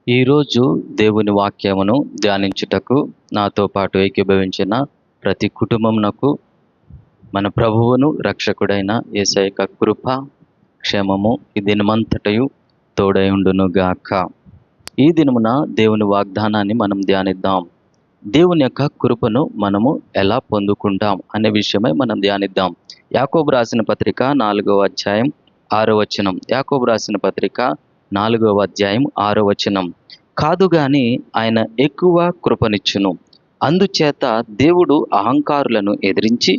ఈరోజు దేవుని వాక్యమును ధ్యానించుటకు నాతో పాటు ఏకీభవించిన ప్రతి కుటుంబమునకు మన ప్రభువును రక్షకుడైన యేసయ్య కృప క్షేమము ఈ దినమంతటయు తోడై ఉండును గాక. ఈ దినమున దేవుని వాగ్దానాన్ని మనం ధ్యానిద్దాం. దేవుని యొక్క కృపను మనము ఎలా పొందుకుంటాం అనే విషయమై మనం ధ్యానిద్దాం. యాకోబు రాసిన పత్రిక 4వ అధ్యాయం 6వ వచనం. యాకోబు రాసిన పత్రిక 4వ అధ్యాయం 6వ వచనం. కాదు గాని ఆయన ఎక్కువ కృపనిచ్చును, అందుచేత దేవుడు అహంకారులను ఎదిరించి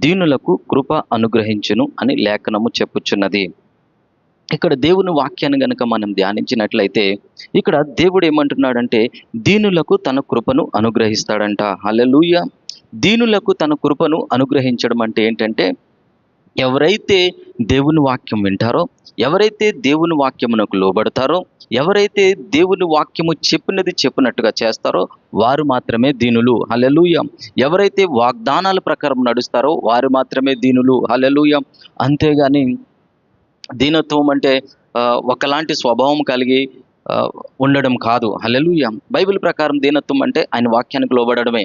దీనులకు కృప అనుగ్రహించును అని లేఖనము చెప్పుచున్నది. ఇక్కడ దేవుని వాక్యాన్ని గనుక మనం ధ్యానించినట్లయితే ఇక్కడ దేవుడు ఏమంటున్నాడంటే దీనులకు తన కృపను అనుగ్రహిస్తాడంట. హల్లెలూయా. దీనులకు తన కృపను అనుగ్రహించడం అంటే ఏంటంటే, ఎవరైతే దేవుని వాక్యం వింటారో, ఎవరైతే దేవుని వాక్యమునకు లోబడతారో, ఎవరైతే దేవుని వాక్యము చెప్పినట్టుగా చేస్తారో వారు మాత్రమే దీనులు. హల్లెలూయా. ఎవరైతే వాగ్దానాల ప్రకారం నడుస్తారో వారు మాత్రమే దీనులు. హల్లెలూయా. అంతేగాని దీనత్వం అంటే ఒకలాంటి స్వభావం కలిగి ఉండడం కాదు. హల్లెలూయా. బైబిల్ ప్రకారం దీనత్వం అంటే ఆయన వాక్యానికి లోబడడమే,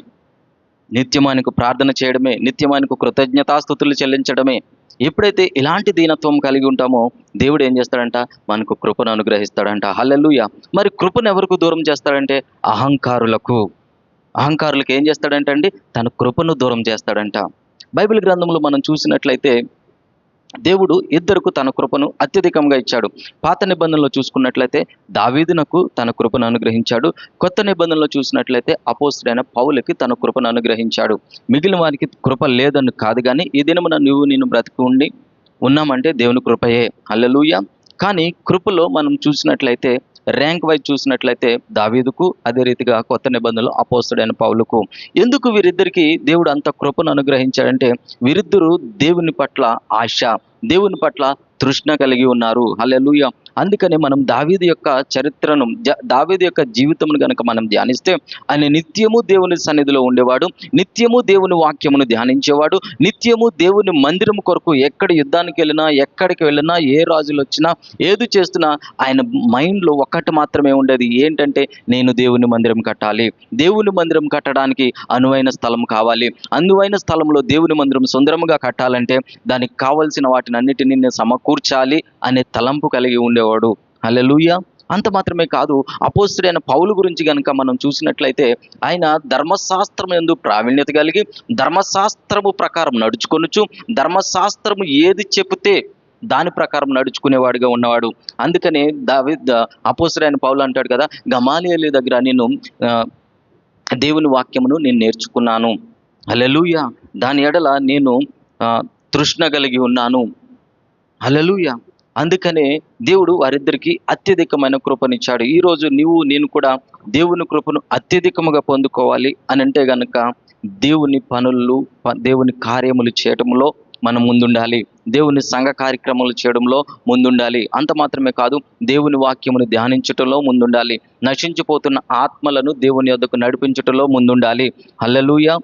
నిత్యమానికి ప్రార్థన చేయడమే, నిత్యమానికి కృతజ్ఞతాస్తుతులు చెల్లించడమే. ఎప్పుడైతే ఇలాంటి దీనత్వం కలిగి ఉంటామో దేవుడు ఏం చేస్తాడంట, మనకు కృపను అనుగ్రహిస్తాడంట. హల్లెలూయా. మరి కృపను ఎవరికి దూరం చేస్తాడంటే అహంకారులకు. అహంకారులకు ఏం చేస్తాడంట అండి, తన కృపను దూరం చేస్తాడంట. బైబిల్ గ్రంథంలో మనం చూసినట్లయితే దేవుడు ఇద్దరుకు తన కృపను అత్యధికంగా ఇచ్చాడు. పాత నిబంధనలో చూసుకున్నట్లయితే దావీదునకు తన కృపను అనుగ్రహించాడు. కొత్త నిబంధనలో చూసినట్లయితే అపోస్తలుడైన పౌలుకి తన కృపను అనుగ్రహించాడు. మిగిలిన వారికి కృప లేదని కాదు, కానీ ఈ దినమున నేను బ్రతికి ఉండి ఉన్నామంటే దేవుని కృపయే. హల్లెలూయా. కానీ కృపలో మనం చూసినట్లయితే ర్యాంక్ వైజ్ చూసినట్లయితే దావీదుకు, అదే రీతిగా కొత్త నిబంధనలు అపోస్తలుడైన పౌలుకు. ఎందుకు వీరిద్దరికి దేవుడు అంత కృపను అనుగ్రహించాడంటే వీరిద్దరూ దేవుని పట్ల ఆశ, దేవుని పట్ల తృష్ణ కలిగి ఉన్నారు. హల్లెలూయా. అందుకని మనం దావీదు యొక్క చరిత్రను, దావీదు యొక్క జీవితమును కనుక మనం ధ్యానిస్తే ఆయన నిత్యము దేవుని సన్నిధిలో ఉండేవాడు, నిత్యము దేవుని వాక్యమును ధ్యానించేవాడు, నిత్యము దేవుని మందిరం కొరకు ఎక్కడ యుద్ధానికి వెళ్ళినా, ఎక్కడికి వెళ్ళినా, ఏ రాజులు వచ్చినా, ఏది చేస్తున్నా ఆయన మైండ్లో ఒక్కటి మాత్రమే ఉండేది. ఏంటంటే నేను దేవుని మందిరం కట్టాలి, దేవుని మందిరం కట్టడానికి అనువైన స్థలం కావాలి, అనువైన స్థలంలో దేవుని మందిరం సుందరముగా కట్టాలంటే దానికి కావలసిన వాటిని అన్నిటినీ నేను సమకూర్చాలి అనే తలంపు కలిగి ఉండేవాడు. హల్లెలూయా. అంత మాత్రమే కాదు, అపోస్తలుడైన పౌలు గురించి కనుక మనం చూసినట్లయితే ఆయన ధర్మశాస్త్రం యందు ప్రావీణ్యత కలిగి ధర్మశాస్త్రము ప్రకారం నడుచుకొనుచు, ధర్మశాస్త్రము ఏది చెబితే దాని ప్రకారం నడుచుకునేవాడిగా ఉన్నవాడు. అందుకనే అపోస్తలుడైన పౌలు అంటాడు కదా, గమాలియేలు దగ్గర నేను దేవుని వాక్యమును నేను నేర్చుకున్నాను. హల్లెలూయా. దాని ఎడల నేను తృష్ణ కలిగి ఉన్నాను. హల్లెలూయా. అందుకనే దేవుడు వారిద్దరికి అత్యధికమైన కృపనిచ్చాడు. ఈరోజు నేను కూడా దేవుని కృపను అత్యధికముగా పొందుకోవాలి అని అంటే గనుక దేవుని పనులు, దేవుని కార్యములు చేయటంలో మనం ముందుండాలి, దేవుని సంఘ కార్యక్రమాలు చేయడంలో ముందుండాలి. అంత మాత్రమే కాదు, దేవుని వాక్యమును ధ్యానించటంలో ముందుండాలి, నశించిపోతున్న ఆత్మలను దేవుని యొద్దకు నడిపించటంలో ముందుండాలి. హల్లెలూయా.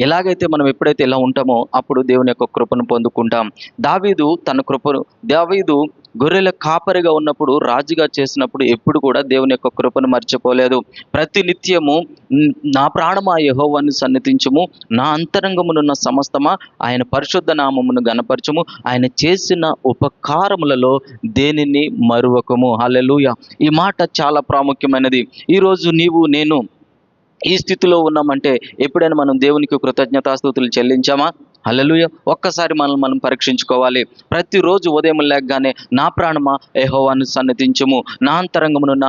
ఎలాగైతే మనం ఎప్పుడైతే ఇలా ఉంటామో అప్పుడు దేవుని యొక్క కృపను పొందుకుంటాం. దావీదు గొర్రెల కాపరిగా ఉన్నప్పుడు, రాజుగా చేసినప్పుడు ఎప్పుడు కూడా దేవుని యొక్క కృపను మర్చిపోలేదు. ప్రతి నిత్యము నా ప్రాణమా యెహోవాను సన్నిధించుము, నా అంతరంగమునున్న సమస్తమా ఆయన పరిశుద్ధ నామమును గణపరచుము, ఆయన చేసిన ఉపకారములలో దేనిని మరువకము. హల్లెలూయా. ఈ మాట చాలా ప్రాముఖ్యమైనది. ఈరోజు నేను ఈ స్థితిలో ఉన్నామంటే ఎప్పుడైనా మనం దేవునికి కృతజ్ఞతాస్తుతులు చెల్లించామా? హల్లెలూయా. ఒక్కసారి మనం పరీక్షించుకోవాలి. ప్రతిరోజు ఉదయం లేకగానే నా ప్రాణమా యెహోవాను సన్నిధించుము, నా అంతరంగమునున్న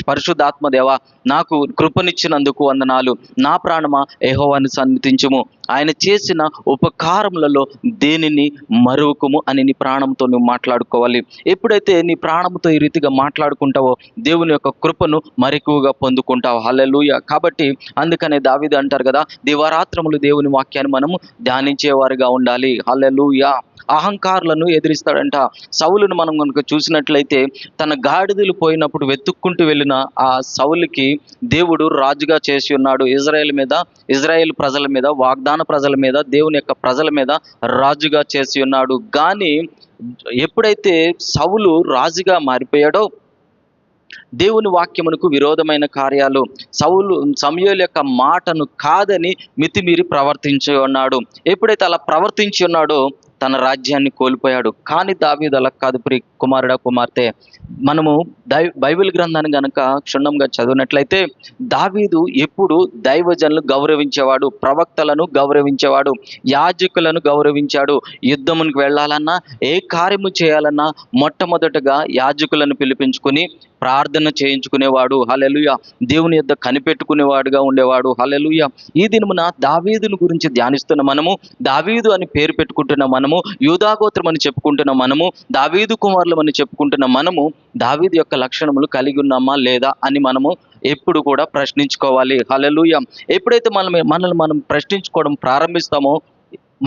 పరిశుద్ధాత్మదేవా నాకు కృపనిచ్చినందుకు వందనాలు, నా ప్రాణమా యెహోవాను సన్నిధించుము, ఆయన చేసిన ఉపకారములలో దేనిని మరువకుము అని నీ ప్రాణంతో నువ్వు మాట్లాడుకోవాలి. ఎప్పుడైతే నీ ప్రాణంతో ఈ రీతిగా మాట్లాడుకుంటావో దేవుని యొక్క కృపను మరెక్కువగా పొందుకుంటావు. హల్లెలూయా. కాబట్టి అందుకనే దావీదు అంటారు కదా, దివారాత్రములు దేవుని వాక్యాన్ని మనము ధ్యానించేవారుగా ఉండాలి. హల్లెలూయా. అహంకారులను ఎదిరిస్తాడంట. సౌలును మనం కనుక చూసినట్లయితే తన గాడిదలు పోయినప్పుడు వెతుక్కుంటూ వెళ్ళిన ఆ సౌలుకి దేవుడు రాజుగా చేసి ఉన్నాడు. ఇజ్రాయేల్ ప్రజల మీద, వాగ్దాన ప్రజల మీద, దేవుని యొక్క ప్రజల మీద రాజుగా చేసి ఉన్నాడు. కానీ ఎప్పుడైతే సౌలు రాజుగా మారిపోయాడో దేవుని వాక్యమునకు విరోధమైన కార్యాలు, సమూయేలు యొక్క మాటను కాదని మితిమీరి ప్రవర్తించి ఉన్నాడు. ఎప్పుడైతే అలా ప్రవర్తించి ఉన్నాడో తన రాజ్యాన్ని కోల్పోయాడు. కానీ దావీదు అలా కాదు. కుమారుడా, కుమార్తె, మనము బైబిల్ గ్రంథాన్ని గనక క్షుణ్ణంగా చదివినట్లయితే దావీదు ఎప్పుడు దైవజనులు గౌరవించేవాడు, ప్రవక్తలను గౌరవించేవాడు, యాజకులను గౌరవించాడు. యుద్ధమునికి వెళ్ళాలన్నా, ఏ కార్యము చేయాలన్నా మొట్టమొదటగా యాజకులను పిలిపించుకుని ప్రార్థన చేయించుకునేవాడు. హల్లెలూయా. దేవుని యొద్ద కనిపెట్టుకునేవాడుగా ఉండేవాడు. హల్లెలూయా. ఈ దినమున దావీదుని గురించి ధ్యానిస్తున్న మనము, దావీదు అని పేరు పెట్టుకుంటున్న మనము, యూదాగోత్రం అని చెప్పుకుంటున్న మనము, దావీదు కుమారులం అని చెప్పుకుంటున్న మనము దావీదు యొక్క లక్షణములు కలిగి ఉన్నామా లేదా అని మనము ఎప్పుడు కూడా ప్రశ్నించుకోవాలి. హల్లెలూయా. ఎప్పుడైతే మనల్ని మనం ప్రశ్నించుకోవడం ప్రారంభిస్తామో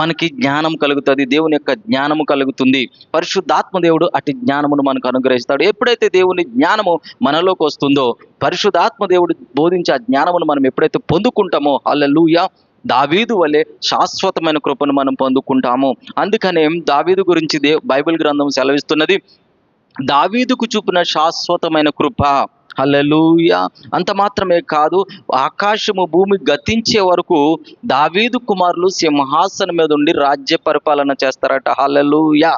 మనకి జ్ఞానం కలుగుతుంది, దేవుని యొక్క జ్ఞానము కలుగుతుంది. పరిశుద్ధాత్మ దేవుడు అటు జ్ఞానమును మనకు అనుగ్రహిస్తాడు. ఎప్పుడైతే దేవుని జ్ఞానము మనలోకి వస్తుందో, పరిశుద్ధాత్మ దేవుడు బోధించే ఆ జ్ఞానమును మనం ఎప్పుడైతే పొందుకుంటామో, హల్లెలూయా, దావీదు వలె శాశ్వతమైన కృపను మనం పొందుకుంటాము. అందుకనే దావీదు గురించి బైబిల్ గ్రంథం సెలవిస్తున్నది, దావీదుకు చూపిన శాశ్వతమైన కృప. హల్లెలూయా. అంత మాత్రమే కాదు, ఆకాశము భూమి గతించే వరకు దావీదు కుమారులు సింహాసనం మీద ఉండి రాజ్య పరిపాలన చేస్తారట. హల్లెలూయా.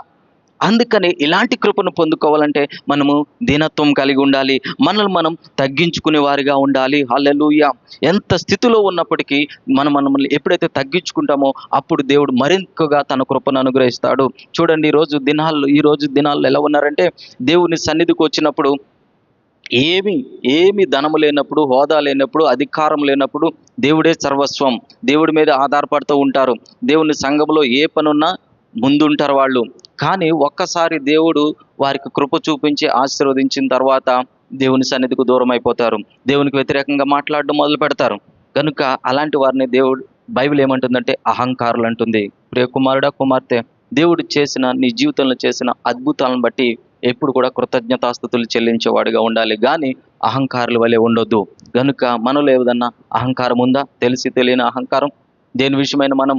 అందుకని ఇలాంటి కృపను పొందుకోవాలంటే మనము దీనత్వం కలిగి ఉండాలి, మనల్ని మనం తగ్గించుకునే వారిగా ఉండాలి. హల్లెలూయా. ఎంత స్థితిలో ఉన్నప్పటికీ మనల్ని ఎప్పుడైతే తగ్గించుకుంటామో అప్పుడు దేవుడు మరింతగా తన కృపను అనుగ్రహిస్తాడు. చూడండి, ఈ రోజు దినాల్లో ఎలా ఉన్నారంటే, దేవుని సన్నిధికి వచ్చినప్పుడు ఏమి ధనము లేనప్పుడు, హోదా లేనప్పుడు, అధికారం లేనప్పుడు దేవుడే సర్వస్వం, దేవుడి మీద ఆధారపడుతూ ఉంటారు. దేవుని సంఘంలో ఏ పనున్నా ముందుంటారు వాళ్ళు. కానీ ఒక్కసారి దేవుడు వారికి కృప చూపించి ఆశీర్వదించిన తర్వాత దేవుని సన్నిధికి దూరం అయిపోతారు, దేవునికి వ్యతిరేకంగా మాట్లాడడం మొదలు పెడతారు. కనుక అలాంటి వారిని బైబిల్ ఏమంటుందంటే అహంకారులు అంటుంది. ప్రియ కుమారుడా, కుమార్తె, దేవుడు నీ జీవితంలో చేసిన అద్భుతాలను బట్టి ఎప్పుడు కూడా కృతజ్ఞతాస్తుతులు చెల్లించేవాడిగా ఉండాలి, కానీ అహంకారుల వలె ఉండొద్దు. కనుక మనలో ఏదన్నా అహంకారం ఉందా? తెలిసి తెలియని అహంకారం. దేని విషయమైన మనం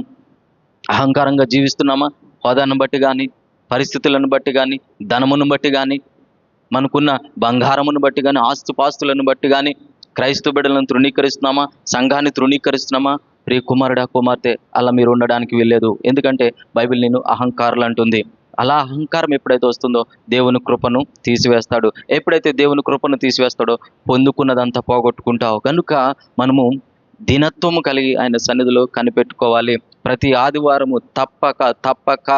అహంకారంగా జీవిస్తున్నామా? హోదాను బట్టి కానీ, పరిస్థితులను బట్టి కానీ, ధనమును బట్టి కానీ, మనకున్న బంగారమును బట్టి కానీ, ఆస్తుపాస్తులను బట్టి కానీ క్రైస్తవ బిడ్డలను తృణీకరిస్తున్నామా? సంఘాన్ని తృణీకరిస్తున్నామా? ప్రియ కుమారుడా, కుమార్తె, అలా మీరు ఉండడానికి వీల్లేదు. ఎందుకంటే బైబిల్ నేను అహంకారులు అంటుంది. అలా అహంకారం ఎప్పుడైతే వస్తుందో దేవుని కృపను తీసివేస్తాడు. ఎప్పుడైతే దేవుని కృపను తీసివేస్తాడో పొందుకున్నదంతా పోగొట్టుకుంటావు. కనుక మనము దీనత్వము కలిగి ఆయన సన్నిధిలో కనిపెట్టుకోవాలి. ప్రతి ఆదివారము తప్పక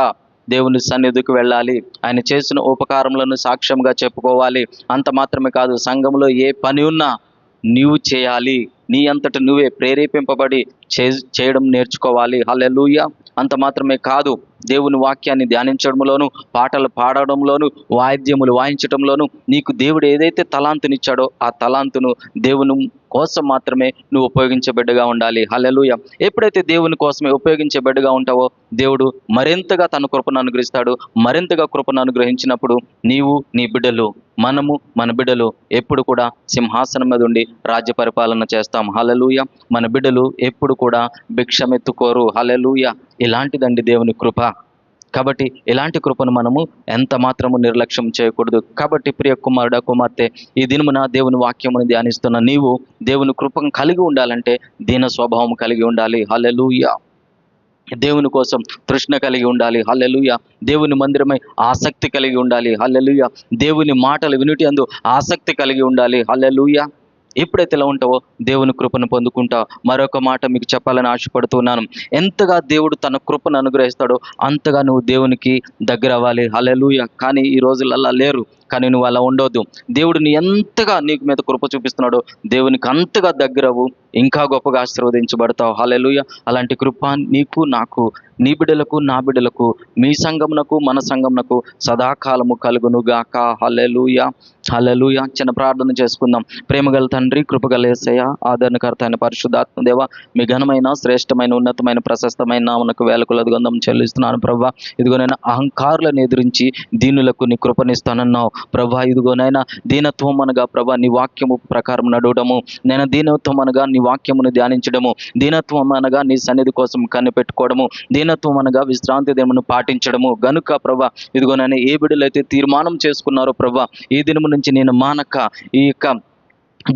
దేవుని సన్నిధికి వెళ్ళాలి. ఆయన చేసిన ఉపకారములను సాక్ష్యంగా చెప్పుకోవాలి. అంత మాత్రమే కాదు, సంఘంలో ఏ పని ఉన్నా నీవు చేయాలి. నీ అంతట నువ్వే ప్రేరేపింపబడి చేయడం నేర్చుకోవాలి. హల్లెలూయా. అంత మాత్రమే కాదు, దేవుని వాక్యాన్ని ధ్యానించడంలోను, పాటలు పాడడంలోను, వాయిద్యములు వాయించడంలోను నీకు దేవుడు ఏదైతే తలాంతునిచ్చాడో ఆ తలాంతును దేవుని కోసం మాత్రమే నువ్వు ఉపయోగించే బిడ్డగా ఉండాలి. హల్లెలూయా. ఎప్పుడైతే దేవుని కోసమే ఉపయోగించే బిడ్డగా ఉంటావో దేవుడు మరింతగా తన కృపను అనుగ్రహిస్తాడు. మరింతగా కృపను అనుగ్రహించినప్పుడు నీవు, నీ బిడ్డలు, మన బిడ్డలు ఎప్పుడు కూడా సింహాసనం మీద ఉండి రాజ్య పరిపాలన చేస్తాం. హల్లెలూయా. మన బిడ్డలు ఎప్పుడు కూడా భిక్షమెత్తుకోరు. హల్లెలూయా. ఇలాంటిదండి దేవుని కృప. కాబట్టి ఇలాంటి కృపను మనము ఎంత మాత్రము నిర్లక్ష్యం చేయకూడదు. కాబట్టి ప్రియ కుమారుడా, కుమార్తె, ఈ దినమున దేవుని వాక్యమును ధ్యానిస్తున్న నీవు దేవుని కృపను కలిగి ఉండాలంటే దీన స్వభావం కలిగి ఉండాలి. హల్లెలూయా. దేవుని కోసం తృష్ణ కలిగి ఉండాలి. హల్లెలూయా. దేవుని మందిరమై ఆసక్తి కలిగి ఉండాలి. హల్లెలూయా. దేవుని మాటలు వినుటి అందు ఆసక్తి కలిగి ఉండాలి. హల్లెలూయా. ఎప్పుడైతే ఇలా ఉంటావో దేవుని కృపను పొందుకుంటావు. మరొక మాట మీకు చెప్పాలని ఆశపడుతున్నాను, ఎంతగా దేవుడు తన కృపను అనుగ్రహిస్తాడో అంతగా నువ్వు దేవునికి దగ్గర అవ్వాలి. హల్లెలూయా. కానీ ఈ రోజులల్లా లేరు. కానీ నువ్వు అలా ఉండవద్దు. దేవుడిని ఎంతగా నీకు మీద కృప చూపిస్తున్నాడో దేవునికి అంతగా దగ్గరవు, ఇంకా గొప్పగా ఆశీర్వదించబడతావు. హల్లెలూయా. అలాంటి కృప నీకు, నాకు, నీ బిడ్డలకు, నా బిడ్డలకు, మీ సంఘమునకు, మన సంఘమునకు సదాకాలము కలుగును గాక. హల్లెలూయా. హల్లెలూయా. చిన్న ప్రార్థన చేసుకుందాం. ప్రేమగల తండ్రి, కృపగల యేసయ్య, ఆదరణకర్త అయిన పరిశుద్ధాత్మ దేవ, మీ ఘనమైన, శ్రేష్టమైన, ఉన్నతమైన, ప్రశస్తమైన నామమునకు వేలకొలది వందనం చెల్లిస్తున్నాను ప్రభువా. ఇదిగో నేను అహంకారులను ఎదిరించి దీనులకు నీ కృపనిస్తానన్నావు. ప్రభా ఇదిగోనైనా దీనత్వం అనగా ప్రభా నీ వాక్యము ప్రకారం నడవడము, నేను దీనత్వం అనగా నీ వాక్యమును ధ్యానించడము, దీనత్వం అనగా నీ సన్నిధి కోసం కనిపెట్టుకోవడము, దీనత్వం అనగా విశ్రాంతి దినమును పాటించడము. గనుక ప్రభా ఇదిగోనైనా ఏ బిడ్డలైతే తీర్మానం చేసుకున్నారో ప్రభా ఈ దినము నుంచి నేను మానక ఈ యొక్క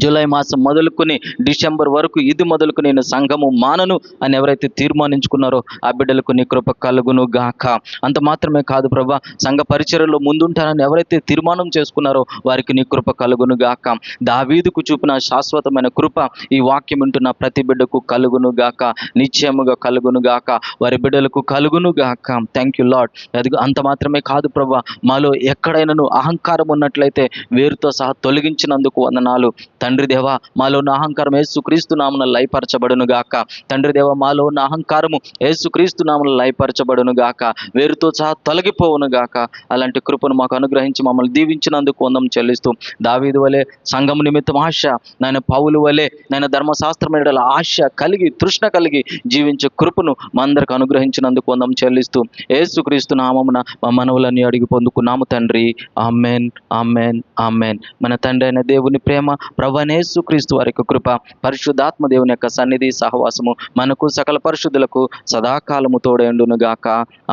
జూలై మాసం మొదలుకొని డిసెంబర్ వరకు ఇది మొదలుకు నేను సంఘము మానను అని ఎవరైతే తీర్మానించుకున్నారో ఆ బిడ్డలకు నీ కృప కలుగును గాక. అంత మాత్రమే కాదు ప్రభా, సంఘ పరిచర్యలో ముందుంటానని ఎవరైతే తీర్మానం చేసుకున్నారో వారికి నీ కృప కలుగును గాక. దావీదుకు చూపిన శాశ్వతమైన కృప ఈ వాక్యం వింటున్న ప్రతి బిడ్డకు కలుగును గాక, నిశ్చయముగా కలుగును గాక, వారి బిడ్డలకు కలుగును గాక. Thank you lord. అది అంత మాత్రమే కాదు ప్రభా, మాలో ఎక్కడైనాను అహంకారం ఉన్నట్లయితే వేరుతో సహా తొలగించినందుకు వందనాలు. తండ్రి దేవ, మాలో ఉన్న అహంకారం యేసుక్రీస్తు నామమున లయపరచబడును గాక. తండ్రి దేవ, మాలో ఉన్న అహంకారము యేసుక్రీస్తు నామమున లయపరచబడును గాక, వేరుతో సహా తొలగిపోవును గాక. అలాంటి కృపను మాకు అనుగ్రహించి మమ్మల్ని దీవించినందుకు వందనం చెల్లిస్తూ, దావీదు వలె సంఘం నిమిత్తం ఆశ, నేను పౌలు వలె నేను ధర్మశాస్త్రమైన ఆశ కలిగి తృష్ణ కలిగి జీవించే కృపను మా అందరికి అనుగ్రహించినందుకు వందనం చెల్లిస్తూ యేసుక్రీస్తు నామమున మా మనవులన్నీ అడిగి పొందుకున్నాము తండ్రి. Amen, amen, amen. మన తండ్రి అయిన దేవుని ప్రేమ, యేసుక్రీస్తు వారి యొక్క కృప, పరిశుద్ధాత్మ దేవుని యొక్క సన్నిధి సహవాసము మనకు సకల పరిశుద్ధులకు సదాకాలము తోడేండును గాక.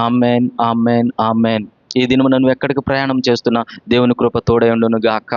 Amen, amen, amen. ఈ దినము నువ్వు ఎక్కడికి ప్రయాణం చేస్తున్నా దేవుని కృప తోడేండును గాక.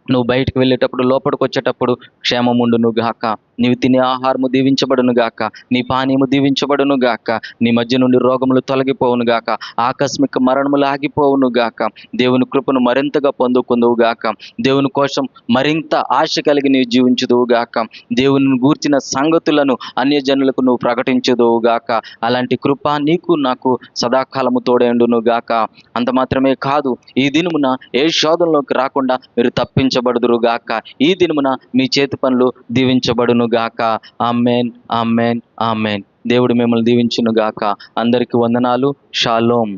నువ్వు బయటకు వెళ్ళేటప్పుడు లోపలికి వచ్చేటప్పుడు క్షేమముండును గాక. నీవు తినే ఆహారము దీవించబడును గాక, నీ పానీయము దీవించబడును గాక, నీ మధ్య నుండి రోగములు తొలగిపోవును గాక, ఆకస్మిక మరణములు ఆగిపోవును గాక, దేవుని కృపను మరింతగా పొందుకుందువు గాక, దేవుని కోసం మరింత ఆశ కలిగి నీవు జీవించుదువు గాక, దేవుని గూర్చిన సంగతులను అన్యజనులకు నువ్వు ప్రకటించుదువు గాక. అలాంటి కృప నీకు నాకు సదాకాలము తోడేండును గాక. అంత మాత్రమే కాదు, ఈ దినమున ఏ శోధనలోకి రాకుండా మీరు తప్పించబడుదురు గాక. ఈ దినమున మీ చేతి పనులు దీవించబడును గాక. Amen, amen, amen. దేవుడు మిమ్మల్ని దీవించును గాక. అందరికీ వందనాలు. షాలోమ్.